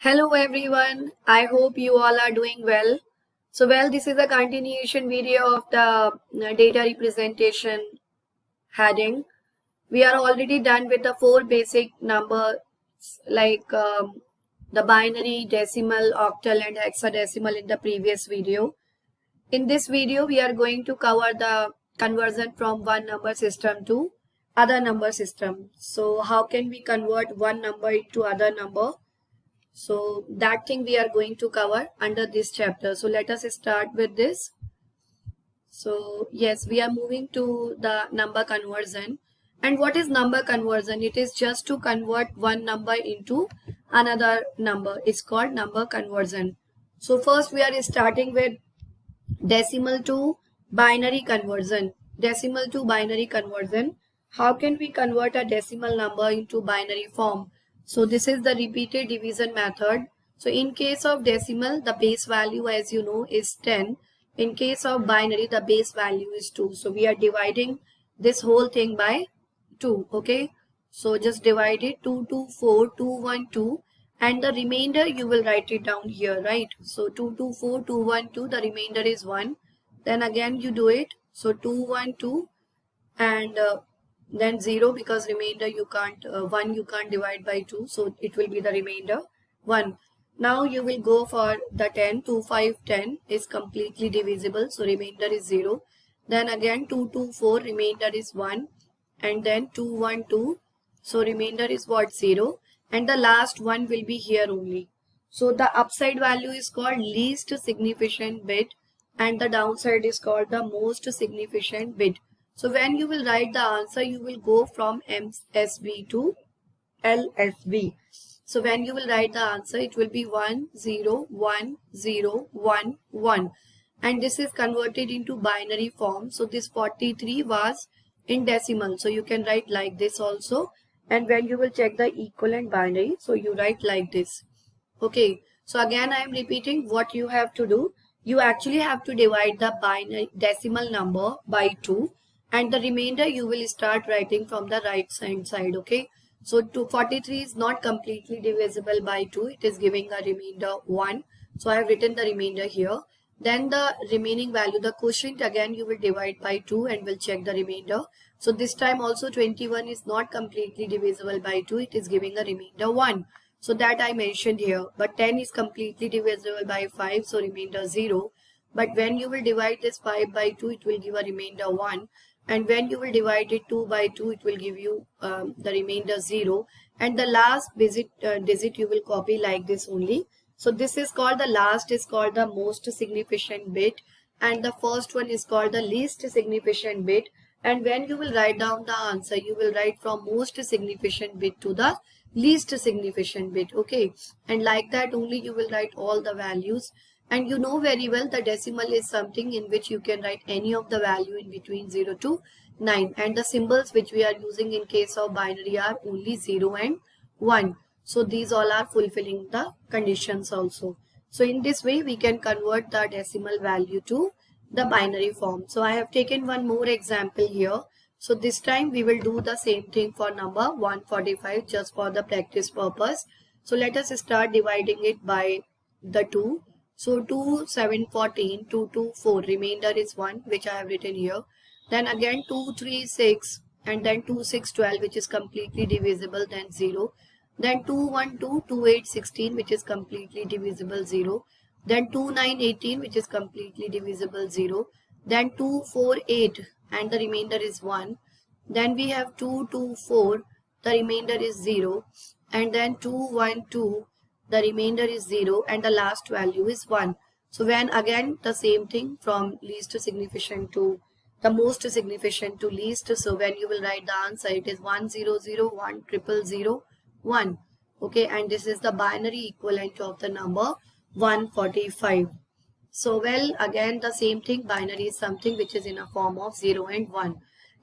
Hello everyone, I hope you all are doing well. This is a continuation video of the data representation heading. We are already done with the four basic numbers like the binary, decimal, octal and hexadecimal in the previous video. In this video, we are going to cover the conversion from one number system to other number system. So how can we convert one number into other number? So that thing we are going to cover under this chapter. So let us start with this. So yes, we are moving to the number conversion. And what is number conversion? It is just to convert one number into another number. It's called number conversion. So first we are starting with decimal to binary conversion. Decimal to binary conversion. How can we convert a decimal number into binary form? So this is the repeated division method. So in case of decimal, the base value, as you know, is 10. In case of binary, the base value is 2. So we are dividing this whole thing by 2. Okay. So just divide it 2, 2, 4, 2, 1, 2. And the remainder you will write it down here, right? So 2, 2, 4, 2, 1, 2. The remainder is 1. Then again you do it. So 2, 1, 2. And then 0, because remainder you can't 1 you can't divide by 2, so it will be the remainder 1. Now you will go for the 10. 2, 5, 10 is completely divisible, so remainder is 0. Then again 2, 2, 4, remainder is 1. And then 2, 1, 2, so remainder is what? 0. And the last one will be here only. So the upside value is called least significant bit and the downside is called the most significant bit. So when you will write the answer, you will go from MSB to LSB. So when you will write the answer, it will be 1, 0, 1, 0, 1, 1. And this is converted into binary form. So this 43 was in decimal. So you can write like this also. And when you will check the equivalent binary, so you write like this. Okay. So again, I am repeating what you have to do. You actually have to divide the binary decimal number by 2. And the remainder you will start writing from the right hand side. Okay. So 243 is not completely divisible by 2. It is giving a remainder 1. So I have written the remainder here. Then the remaining value, the quotient, again you will divide by 2 and will check the remainder. So this time also 21 is not completely divisible by 2. It is giving a remainder 1. So that I mentioned here. But 10 is completely divisible by 5. So remainder 0. But when you will divide this 5 by 2, it will give a remainder 1. And when you will divide it 2 by 2, it will give you the remainder 0. And the last digit you will copy like this only. So this is called the last is called the most significant bit. And the first one is called the least significant bit. And when you will write down the answer, you will write from most significant bit to the least significant bit. Okay. And like that only you will write all the values. And you know very well the decimal is something in which you can write any of the value in between 0 to 9. And the symbols which we are using in case of binary are only 0 and 1. So these all are fulfilling the conditions also. So in this way we can convert the decimal value to the binary form. So I have taken one more example here. So this time we will do the same thing for number 145 just for the practice purpose. So let us start dividing it by the 2. So 2, 7, 14, 2, 2, 4, remainder is 1, which I have written here. Then again 2, 3, 6, and then 2, 6, 12, which is completely divisible, then 0. Then 2, 1, 2, 2, 8, 16, which is completely divisible, 0. Then 2, 9, 18, which is completely divisible, 0. Then 2, 4, 8, and the remainder is 1. Then we have 2, 2, 4, the remainder is 0. And then 2, 1, 2. The remainder is 0 and the last value is 1. So when again the same thing from least significant to the most significant to least. So when you will write the answer, it is 1, 0, 0, 1, 0, 0, 1. Okay, and this is the binary equivalent of the number 145. So well, again the same thing, binary is something which is in a form of 0 and 1.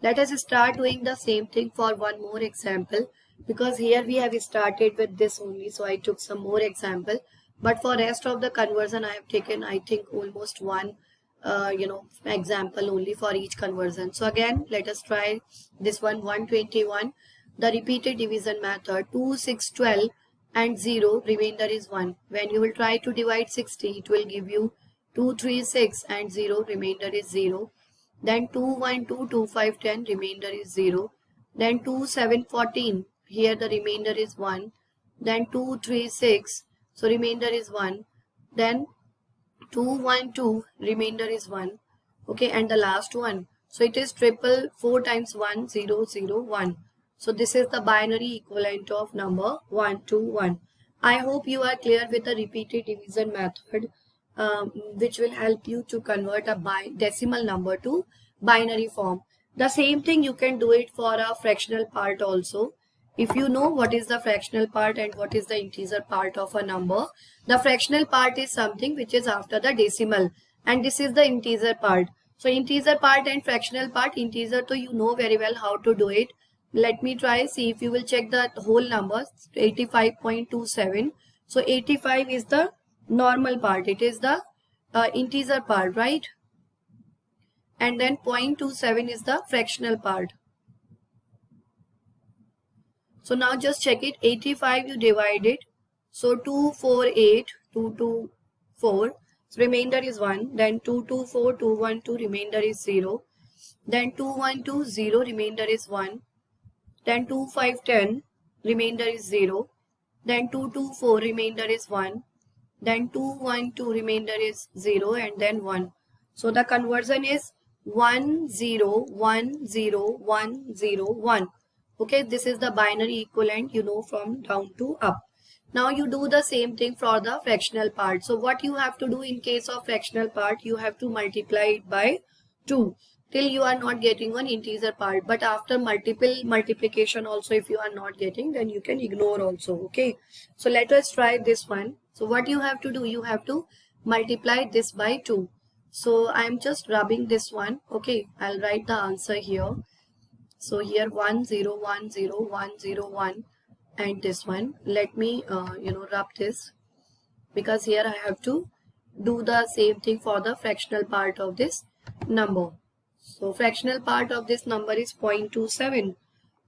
Let us start doing the same thing for one more example. Because here we have started with this only, so I took some more example. But for rest of the conversion, I have taken, I think, almost one, example only for each conversion. So again, let us try this one, 121. The repeated division method, 2, 6, 12. and 0, remainder is 1. When you will try to divide 60, it will give you 2, 3, 6 and 0, remainder is 0. Then 2, 1, 2, 2, 5, 10, remainder is 0. Then 2, 7, 14, here the remainder is 1. Then 2, 3, 6, so remainder is 1. Then 2, 1, 2, remainder is 1. Okay, and the last one. So it is triple 4 times 1, 0, 0, 1. So this is the binary equivalent of number 1, 2, 1. I hope you are clear with the repeated division method, which will help you to convert a decimal number to binary form. The same thing you can do it for a fractional part also. If you know what is the fractional part and what is the integer part of a number, the fractional part is something which is after the decimal, and this is the integer part. So integer part and fractional part, integer, so you know very well how to do it. Let me try, see if you will check the whole number, 85.27. So 85 is the normal part, it is the integer part, right? And then 0.27 is the fractional part. So now just check it, 85 you divide it. So 248, 224, so remainder is 1. Then 224, 212, remainder is 0. Then 212, 0, remainder is 1. Then 2510, remainder is 0. Then 224, remainder is 1. Then 212, remainder is 0, and then 1. So the conversion is 1 0 1 0 1 0 1. Okay, this is the binary equivalent, you know, from down to up. Now you do the same thing for the fractional part. So what you have to do in case of fractional part, you have to multiply it by 2 till you are not getting one integer part. But after multiple multiplication also, if you are not getting, then you can ignore also. Okay, so let us try this one. So what you have to do, you have to multiply this by 2. So I am just rubbing this one. Okay, I'll write the answer here. So here 1 0 1 0 1 0 1, and this one, let me rub this, because here I have to do the same thing for the fractional part of this number. So fractional part of this number is 0.27.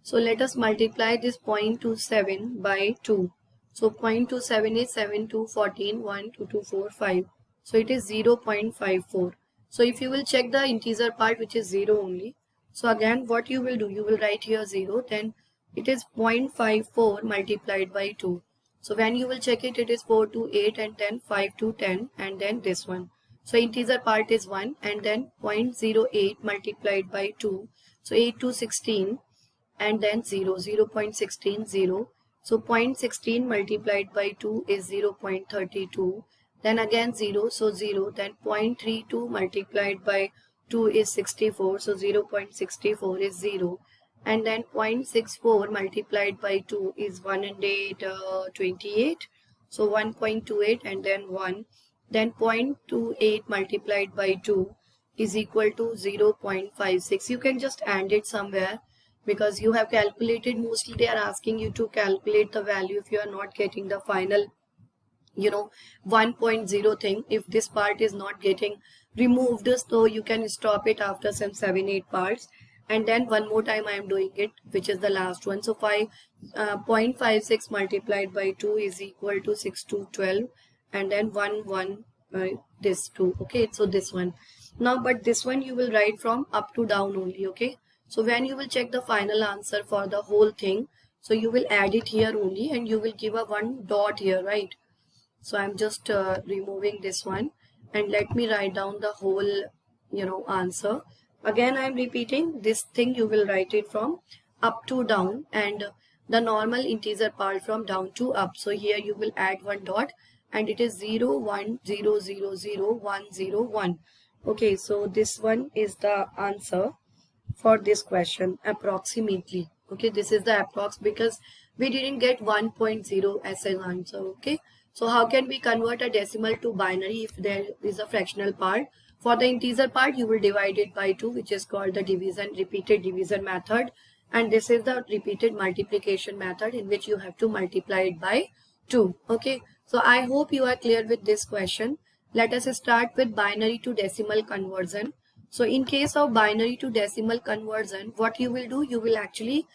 So let us multiply this 0.27 by 2. So 0.27 is 7 2 14, 1 2 2 4 5. So it is 0.54. So if you will check the integer part, which is 0 only. So again what you will do, you will write here 0, then it is 0.54 multiplied by 2. So when you will check it, it is 4 to 8 and then 5 to 10 and then this one. So integer part is 1 and then 0.08 multiplied by 2. So 8 to 16 and then 0, 0.16, 0. So 0.16 multiplied by 2 is 0.32. Then again 0, so 0. Then 0.32 multiplied by 2 is 64, so 0.64 is 0. And then 0.64 multiplied by 2 is 128. So 1.28 and then 1. Then 0.28 multiplied by 2 is equal to 0.56. You can just add it somewhere, because you have calculated. Mostly they are asking you to calculate the value if you are not getting the final 1.0 thing. If this part is not getting removed, so you can stop it after some 7-8 parts. And then one more time I am doing it, which is the last one. So 0.56 multiplied by 2 is equal to 6 to 12, and then 1 this 2. Okay, so this one. Now but this one you will write from up to down only. Okay, so when you will check the final answer for the whole thing, so you will add it here only and you will give a 1 dot here, right? So I'm just removing this one, and let me write down the whole answer. Again I am repeating this thing, you will write it from up to down and the normal integer part from down to up. So here you will add 1 dot and it is 0 1 0 0 0 1 0 1. Okay, so this one is the answer for this question approximately. Okay, this is the approx, because we didn't get 1.0 as an answer. Okay, so how can we convert a decimal to binary if there is a fractional part? For the integer part, you will divide it by 2, which is called the repeated division method. And this is the repeated multiplication method, in which you have to multiply it by 2. Okay, so I hope you are clear with this question. Let us start with binary to decimal conversion. So in case of binary to decimal conversion, what you will do, you will actually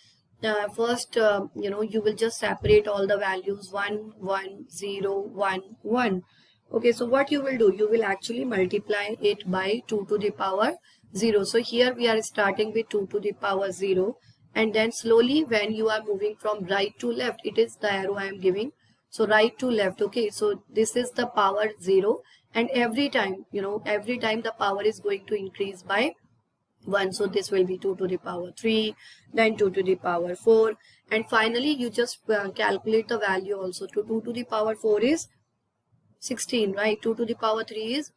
first, you will just separate all the values 1, 1, 0, 1, 1. Okay, so what you will do, you will actually multiply it by 2 to the power 0. So here we are starting with 2 to the power 0, and then slowly when you are moving from right to left, it is the arrow I am giving. So right to left. Okay, so this is the power 0, and every time, every time the power is going to increase by 1. So this will be 2 to the power 3, then 2 to the power 4, and finally you just calculate the value also. To 2 to the power 4 is 16, right? 2 to the power 3 is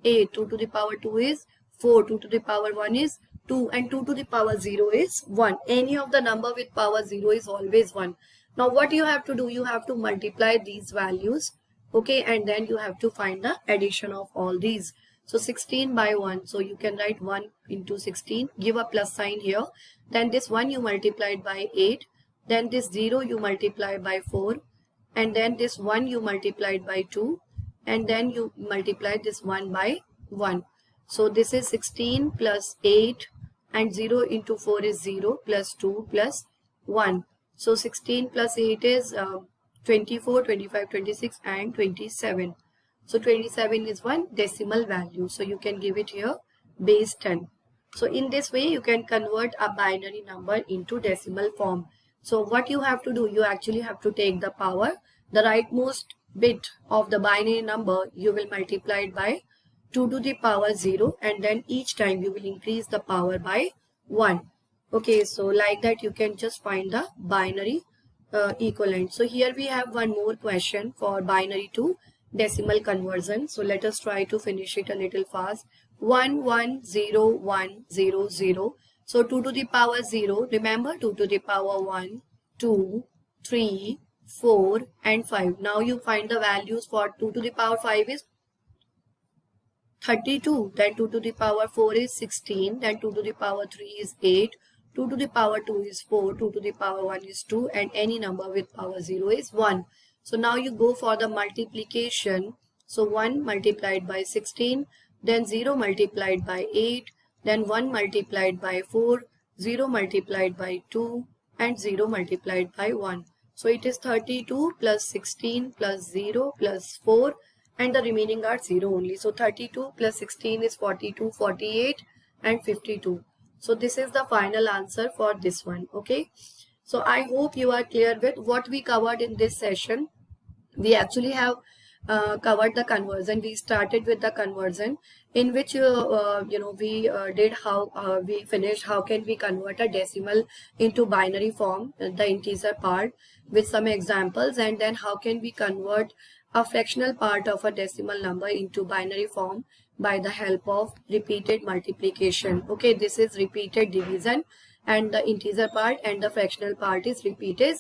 8, 2 to the power 2 is 4, 2 to the power 1 is 2, and 2 to the power 0 is 1. Any of the number with power 0 is always 1. Now what you have to do, you have to multiply these values, okay, and then you have to find the addition of all these. So 16 by 1, so you can write 1 into 16, give a plus sign here, then this 1 you multiplied by 8, then this 0 you multiply by 4, and then this 1 you multiplied by 2, and then you multiply this 1 by 1. So this is 16 plus 8, and 0 into 4 is 0, plus 2 plus 1. So 16 plus 8 is 24, 25, 26 and 27. So 27 is one decimal value. So you can give it here base 10. So in this way you can convert a binary number into decimal form. So what you have to do, you actually have to take the power, the rightmost bit of the binary number, you will multiply it by 2 to the power 0, and then each time you will increase the power by 1. Okay, so like that you can just find the binary equivalent. So here we have one more question for binary to decimal conversion. So let us try to finish it a little fast. 1 1 0 1 0 0. So 2 to the power 0, remember 2 to the power 1, 2, 3, 4 and 5. Now you find the values for 2 to the power 5 is 32, then 2 to the power 4 is 16, then 2 to the power 3 is 8, 2 to the power 2 is 4, 2 to the power 1 is 2, and any number with power 0 is 1. So now you go for the multiplication. So 1 multiplied by 16, then 0 multiplied by 8, then 1 multiplied by 4, 0 multiplied by 2, and 0 multiplied by 1. So it is 32 plus 16 plus 0 plus 4, and the remaining are 0 only. So 32 plus 16 is 42, 48 and 52. So this is the final answer for this one. Okay. So I hope you are clear with what we covered in this session. We actually have covered the conversion. We started with the conversion in which we did how we finished how can we convert a decimal into binary form, the integer part, with some examples, and then how can we convert a fractional part of a decimal number into binary form by the help of repeated multiplication. Okay, this is repeated division, and the integer part and the fractional part is repeated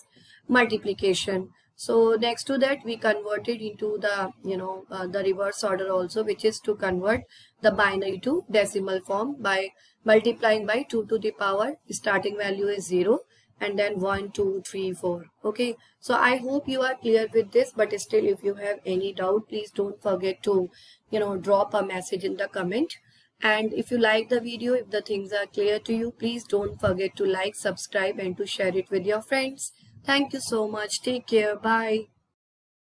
multiplication. So next to that we converted into the the reverse order also, which is to convert the binary to decimal form by multiplying by 2 to the power, starting value is 0, and then 1 2 3 4. Okay, so I hope you are clear with this, but still if you have any doubt, please don't forget to drop a message in the comment. And if you like the video, if the things are clear to you, please don't forget to like, subscribe and to share it with your friends. Thank you so much. Take care. Bye.